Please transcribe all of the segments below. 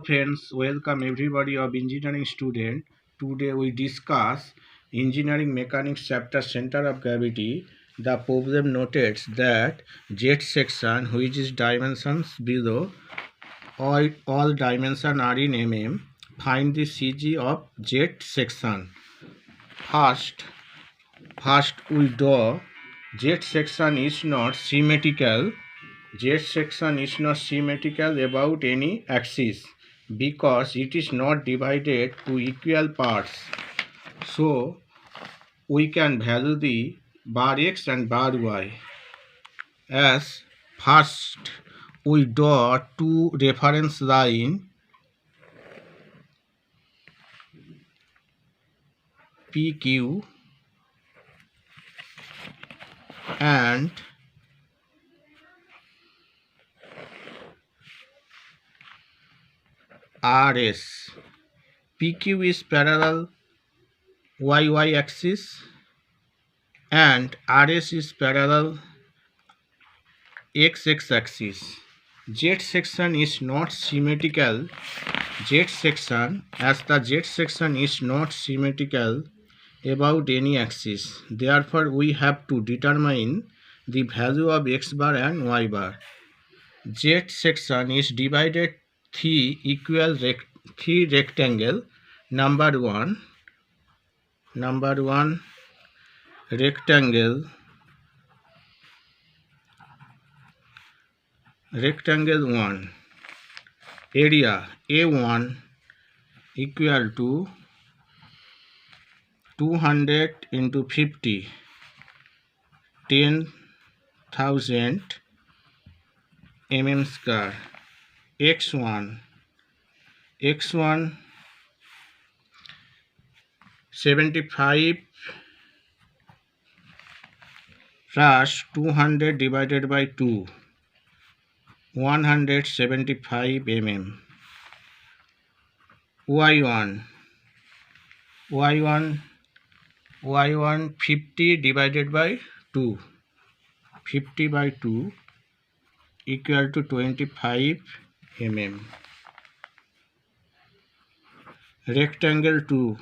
Friends, welcome everybody of engineering student. Today we discuss engineering mechanics chapter center of gravity. The problem notates that jet section which is dimensions below all dimensions are in mm. Find the CG of jet section. First we draw jet section is not symmetrical. Jet section is not symmetrical about any axis because it is not divided to equal parts. So we can value the bar x and bar y. As first we draw two reference line PQ and RS. PQ is parallel YY axis and RS is parallel XX axis. Z section is not symmetrical. Z section, as the Z section is not symmetrical about any axis. Therefore, we have to determine the value of x bar and y bar. Z section is divided three equal three rectangle. Number one rectangle 1, area A1 equal to 200 into 50, 10,000 mm square. X1 75 plus 200 divided by 2, 175 mm. Y1 50 divided by 2, 50 by 2 equal to 25 mm. Rectangle 2,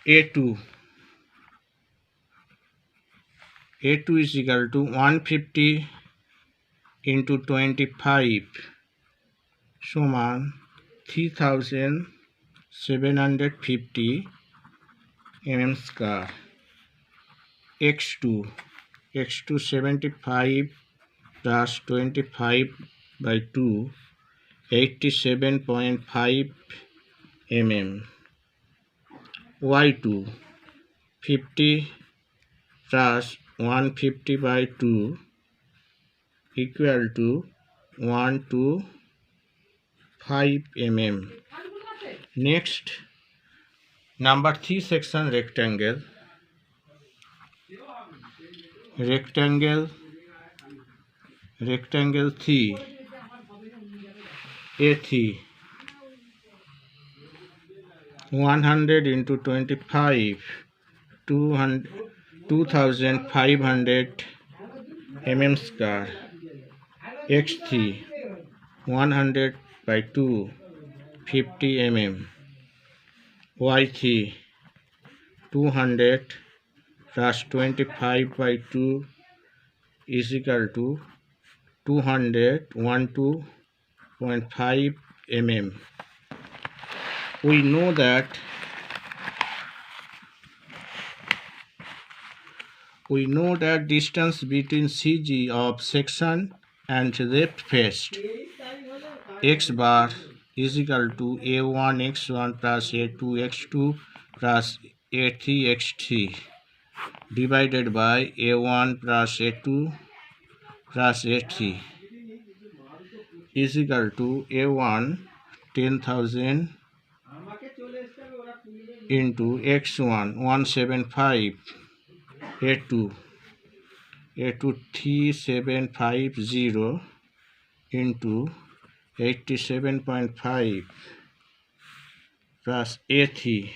A2 is equal to 150 into 25 समान 3750 mm square. X2 75 plus 25 by 2, 87.5 mm. Y2 50 plus 150 by 2 equal to 125 mm. Next, number 3 section rectangle 3, A3 100 into 25, 2500 mm square. X3 100 by 2, 50 mm. Y3 200 plus 25 by 2 is equal to 212.5 mm. We know that distance between CG of section and left face x bar is equal to A1 x1 plus A2 x2 plus A3 x3 divided by A1 plus A2 plus A3 is equal to A1 10,000 into x1 175, A2 3750 into 87.5 plus A3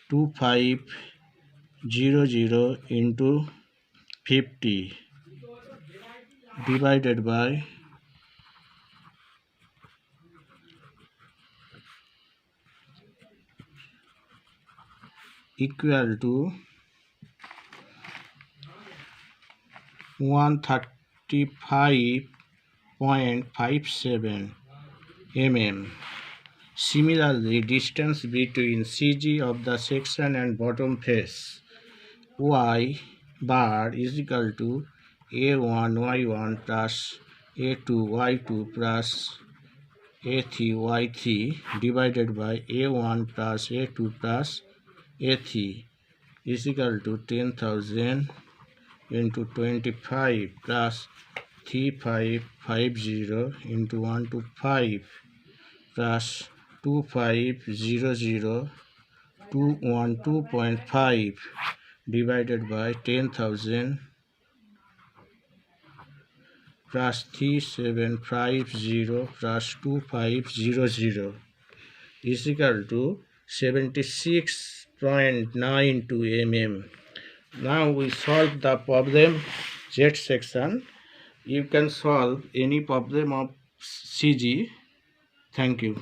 2500 into 50 divided by equal to 135.57 mm. Similarly, distance between CG of the section and bottom face y bar is equal to A1 y1 plus A2 y2 plus A3 y3 divided by A1 plus A2 plus A3 is equal to 10,000 into 25 plus 3550 into 125 plus 2500 212.5 divided by 10,000 plus 3750 plus 2500 is equal to 76.92 mm. Now we solve the problem Z section. You can solve any problem of CG. Thank you.